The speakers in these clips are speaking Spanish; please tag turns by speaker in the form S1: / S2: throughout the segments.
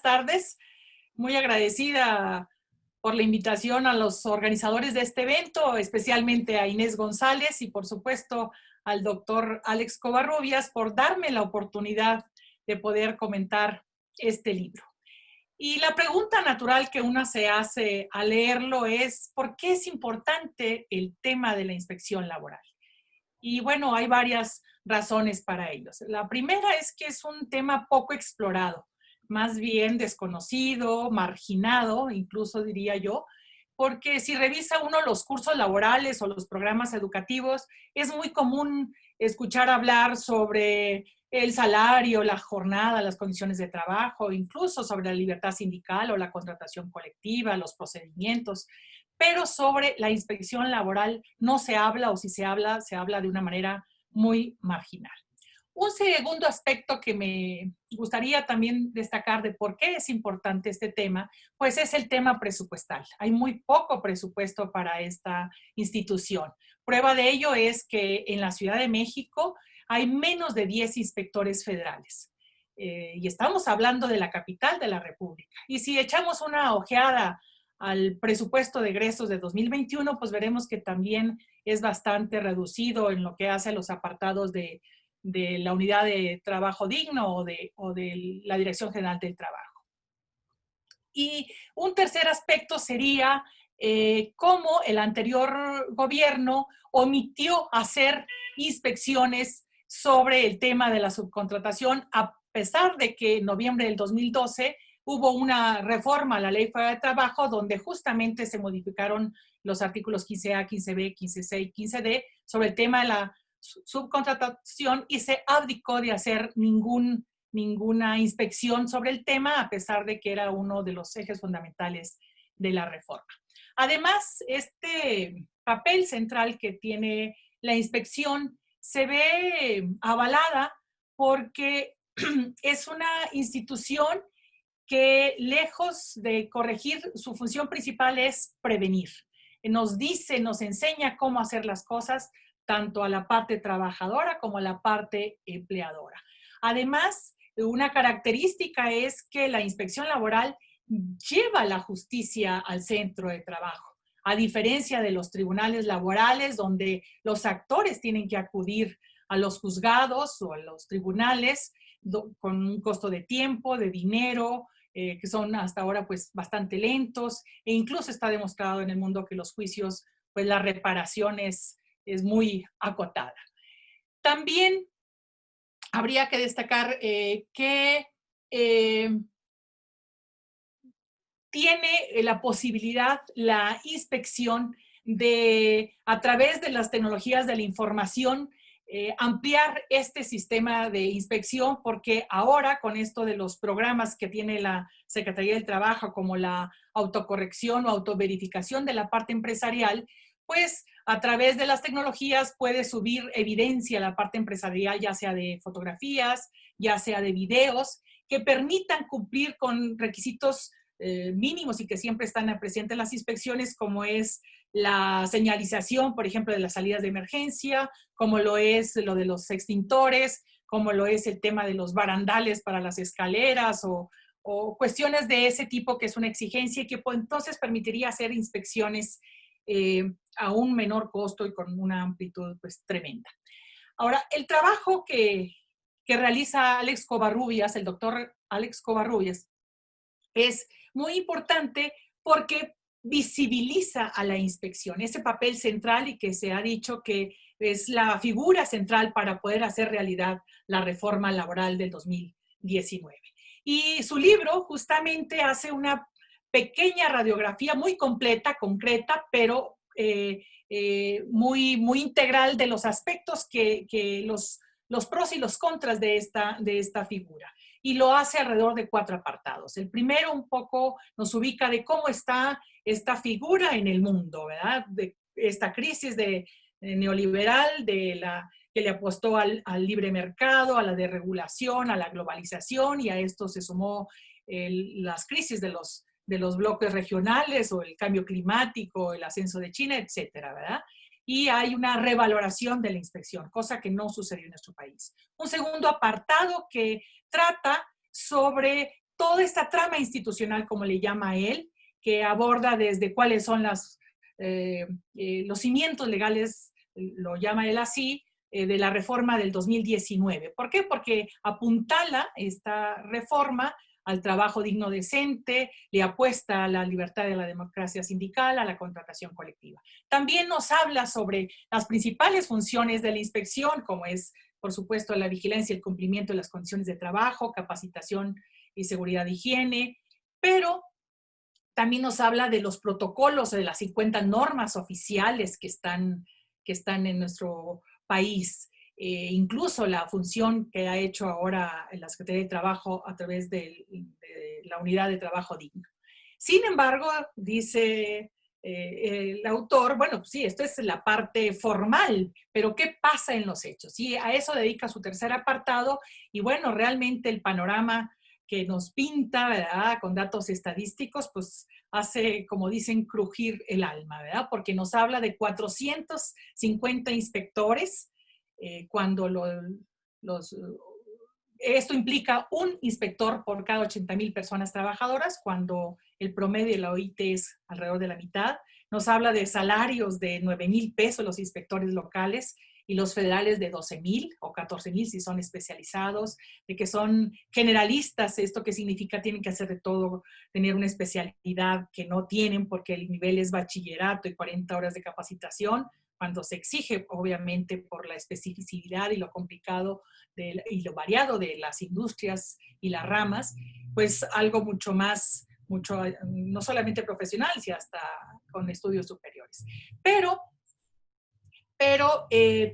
S1: tardes. Muy agradecida por la invitación a los organizadores de este evento, especialmente a Inés González y por supuesto al doctor Alex Covarrubias por darme la oportunidad de poder comentar este libro. Y la pregunta natural que una se hace al leerlo es, ¿por qué es importante el tema de la inspección laboral? Y bueno, hay varias razones para ellos. La primera es que es un tema poco explorado, más bien desconocido, marginado, incluso diría yo, porque si revisa uno los cursos laborales o los programas educativos, es muy común escuchar hablar sobre el salario, la jornada, las condiciones de trabajo, incluso sobre la libertad sindical o la contratación colectiva, los procedimientos, pero sobre la inspección laboral no se habla, o si se habla de una manera muy marginal. Un segundo aspecto que me gustaría también destacar de por qué es importante este tema, pues es el tema presupuestal. Hay muy poco presupuesto para esta institución. Prueba de ello es que en la Ciudad de México hay menos de 10 inspectores federales. Y estamos hablando de la capital de la República. Y si echamos una ojeada al presupuesto de egresos de 2021, pues veremos que también es bastante reducido en lo que hace a los apartados de la unidad de trabajo digno o de la Dirección General del Trabajo. Y un tercer aspecto sería cómo el anterior gobierno omitió hacer inspecciones sobre el tema de la subcontratación, a pesar de que en noviembre del 2012 hubo una reforma a la Ley Federal de Trabajo donde justamente se modificaron los artículos 15A, 15B, 15C y 15D sobre el tema de la subcontratación y se abdicó de hacer ninguna inspección sobre el tema, a pesar de que era uno de los ejes fundamentales de la reforma. Además, este papel central que tiene la inspección se ve avalada porque es una institución que lejos de corregir, su función principal es prevenir. Nos dice, nos enseña cómo hacer las cosas, tanto a la parte trabajadora como a la parte empleadora. Además, una característica es que la inspección laboral lleva la justicia al centro de trabajo, a diferencia de los tribunales laborales, donde los actores tienen que acudir a los juzgados o a los tribunales con un costo de tiempo, de dinero, que son hasta ahora pues bastante lentos, e incluso está demostrado en el mundo que los juicios, pues la reparación es muy acotada. También habría que destacar que tiene la posibilidad, la inspección de, a través de las tecnologías de la información, ampliar este sistema de inspección, porque ahora con esto de los programas que tiene la Secretaría del Trabajo, como la autocorrección o autoverificación de la parte empresarial, pues a través de las tecnologías puede subir evidencia a la parte empresarial, ya sea de fotografías, ya sea de videos, que permitan cumplir con requisitos mínimos y que siempre están presentes en las inspecciones, como es la señalización, por ejemplo, de las salidas de emergencia, como lo es lo de los extintores, como lo es el tema de los barandales para las escaleras o cuestiones de ese tipo, que es una exigencia y que pues, entonces permitiría hacer inspecciones a un menor costo y con una amplitud pues, tremenda. Ahora, el trabajo que realiza Alex Covarrubias, el doctor Alex Covarrubias, es muy importante porque visibiliza a la inspección, ese papel central y que se ha dicho que es la figura central para poder hacer realidad la reforma laboral del 2019. Y su libro justamente hace una pequeña radiografía muy completa, concreta, pero muy integral de los aspectos que los pros y los contras de esta figura. Y lo hace alrededor de 4 apartados. El primero un poco nos ubica de cómo está esta figura en el mundo, ¿verdad? De esta crisis neoliberal, que le apostó al libre mercado, a la desregulación, a la globalización, y a esto se sumó las crisis de los bloques regionales o el cambio climático, el ascenso de China, etcétera, ¿verdad? Y hay una revaloración de la inspección, cosa que no sucedió en nuestro país. Un segundo apartado que trata sobre toda esta trama institucional, como le llama él, que aborda desde cuáles son los cimientos legales, lo llama él así, de la reforma del 2019. ¿Por qué? Porque apuntala esta reforma al trabajo digno decente, le apuesta a la libertad de la democracia sindical, a la contratación colectiva. También nos habla sobre las principales funciones de la inspección, como es, por supuesto, la vigilancia y el cumplimiento de las condiciones de trabajo, capacitación y seguridad de higiene, pero también nos habla de los protocolos, de las 50 normas oficiales que están en nuestro país. Incluso la función que ha hecho ahora la Secretaría de Trabajo a través de la Unidad de Trabajo Digno. Sin embargo, dice el autor, bueno, pues sí, esto es la parte formal, pero ¿qué pasa en los hechos? Y a eso dedica su tercer apartado, y bueno, realmente el panorama que nos pinta, ¿verdad?, con datos estadísticos, pues hace, como dicen, crujir el alma, ¿verdad? Porque nos habla de 450 inspectores, cuando esto implica un inspector por cada 80,000 personas trabajadoras, cuando el promedio de la OIT es alrededor de la mitad. Nos habla de salarios de 9,000 pesos los inspectores locales y los federales de 12,000 o 14,000 si son especializados, de que son generalistas, esto que significa tienen que hacer de todo, tener una especialidad que no tienen porque el nivel es bachillerato y 40 horas de capacitación, cuando se exige, obviamente, por la especificidad y lo complicado y lo variado de las industrias y las ramas, pues algo mucho más, no solamente profesional, sino hasta con estudios superiores. Pero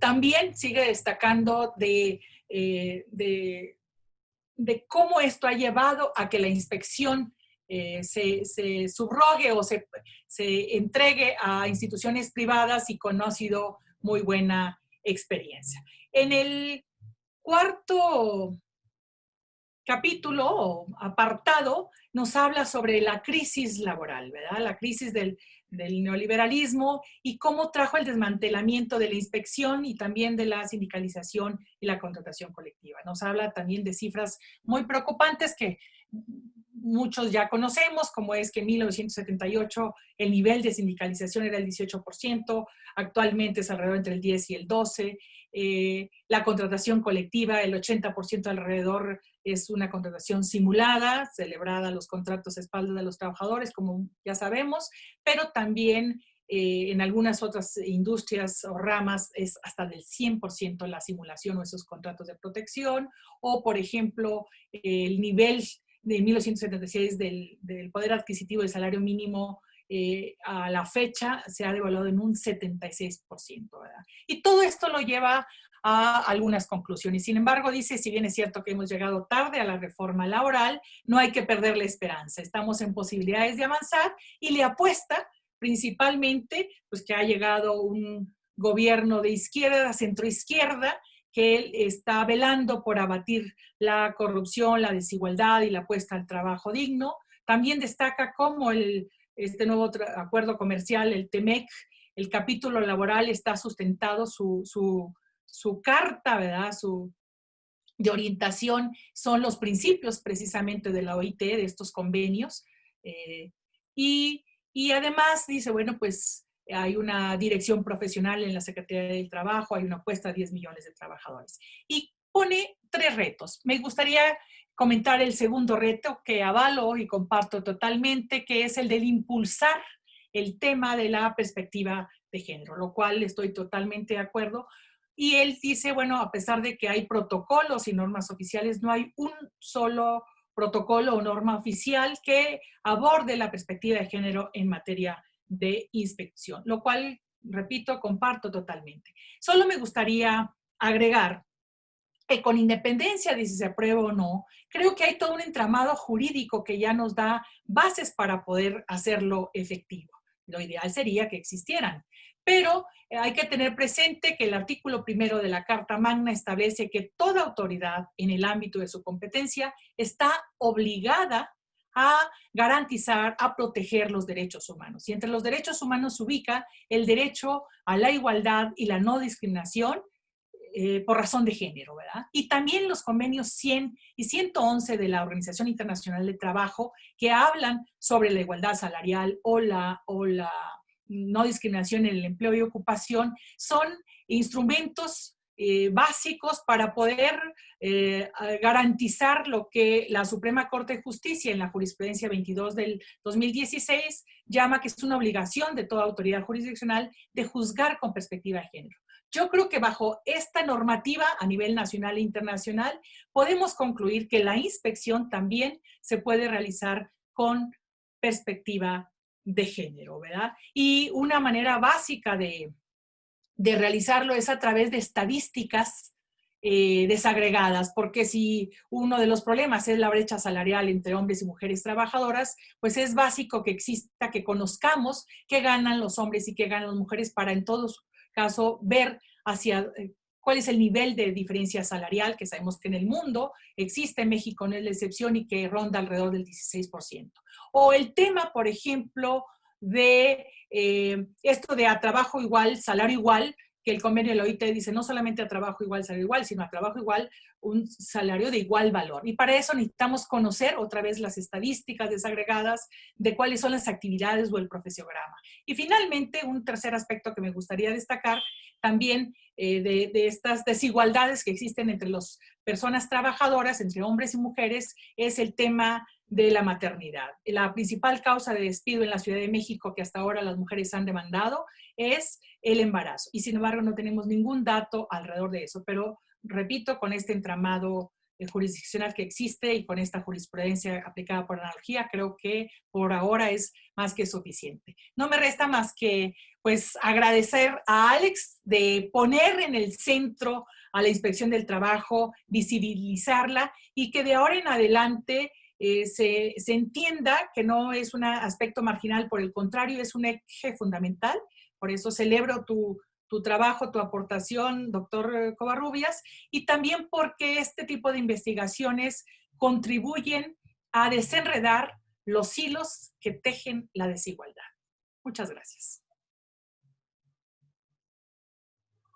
S1: también sigue destacando de cómo esto ha llevado a que la inspección se subrogue o se entregue a instituciones privadas y conocido muy buena experiencia. En el cuarto capítulo o apartado nos habla sobre la crisis laboral, ¿verdad? La crisis del neoliberalismo y cómo trajo el desmantelamiento de la inspección y también de la sindicalización y la contratación colectiva. Nos habla también de cifras muy preocupantes que muchos ya conocemos, como es que en 1978 el nivel de sindicalización era el 18%, actualmente es alrededor entre el 10 y el 12%, la contratación colectiva, el 80% alrededor es una contratación simulada, celebrada los contratos a espaldas de los trabajadores, como ya sabemos, pero también en algunas otras industrias o ramas es hasta del 100% la simulación o esos contratos de protección, o por ejemplo, el nivel de 1976 del poder adquisitivo del salario mínimo a la fecha se ha devaluado en un 76%, ¿verdad? Y todo esto lo lleva a algunas conclusiones. Sin embargo, dice, si bien es cierto que hemos llegado tarde a la reforma laboral, no hay que perder la esperanza. Estamos en posibilidades de avanzar y le apuesta principalmente pues, que ha llegado un gobierno de izquierda, centroizquierda, que él está velando por abatir la corrupción, la desigualdad y la apuesta al trabajo digno. También destaca cómo este nuevo acuerdo comercial, el TEMEC, el capítulo laboral está sustentado, su carta, ¿verdad?, de orientación son los principios precisamente de la OIT, de estos convenios. Y además dice, bueno, pues hay una dirección profesional en la Secretaría del Trabajo, hay una apuesta a 10 millones de trabajadores. Y pone 3 retos. Me gustaría comentar el segundo reto que avalo y comparto totalmente, que es el del impulsar el tema de la perspectiva de género, lo cual estoy totalmente de acuerdo. Y él dice, bueno, a pesar de que hay protocolos y normas oficiales, no hay un solo protocolo o norma oficial que aborde la perspectiva de género en materia de inspección, lo cual, repito, comparto totalmente. Solo me gustaría agregar que con independencia de si se aprueba o no, creo que hay todo un entramado jurídico que ya nos da bases para poder hacerlo efectivo. Lo ideal sería que existieran, pero hay que tener presente que el artículo 1 de la Carta Magna establece que toda autoridad en el ámbito de su competencia está obligada a garantizar, a proteger los derechos humanos. Y entre los derechos humanos se ubica el derecho a la igualdad y la no discriminación, por razón de género, ¿verdad? Y también los convenios 100 y 111 de la Organización Internacional del Trabajo, que hablan sobre la igualdad salarial o la no discriminación en el empleo y ocupación, son instrumentos básicos para poder garantizar lo que la Suprema Corte de Justicia en la jurisprudencia 22 del 2016 llama que es una obligación de toda autoridad jurisdiccional de juzgar con perspectiva de género. Yo creo que bajo esta normativa a nivel nacional e internacional podemos concluir que la inspección también se puede realizar con perspectiva de género, ¿verdad? Y una manera básica de realizarlo es a través de estadísticas desagregadas, porque si uno de los problemas es la brecha salarial entre hombres y mujeres trabajadoras, pues es básico que exista, que conozcamos qué ganan los hombres y qué ganan las mujeres para en todo caso ver hacia cuál es el nivel de diferencia salarial, que sabemos que en el mundo existe, en México no es la excepción y que ronda alrededor del 16%. O el tema, por ejemplo, de esto de a trabajo igual, salario igual, que el convenio de la OIT dice no solamente a trabajo igual, salario igual, sino a trabajo igual, un salario de igual valor. Y para eso necesitamos conocer otra vez las estadísticas desagregadas de cuáles son las actividades o el profesiograma. Y finalmente, un tercer aspecto que me gustaría destacar también de estas desigualdades que existen entre las personas trabajadoras, entre hombres y mujeres, es el tema de la maternidad. La principal causa de despido en la Ciudad de México que hasta ahora las mujeres han demandado es el embarazo. Y sin embargo no tenemos ningún dato alrededor de eso. Pero repito, con este entramado jurisdiccional que existe y con esta jurisprudencia aplicada por analogía, creo que por ahora es más que suficiente. No me resta más que pues agradecer a Alex de poner en el centro a la Inspección del Trabajo, visibilizarla y que de ahora en adelante se entienda que no es un aspecto marginal, por el contrario, es un eje fundamental. Por eso celebro tu trabajo, tu aportación, doctor Covarrubias, y también porque este tipo de investigaciones contribuyen a desenredar los hilos que tejen la desigualdad. Muchas gracias.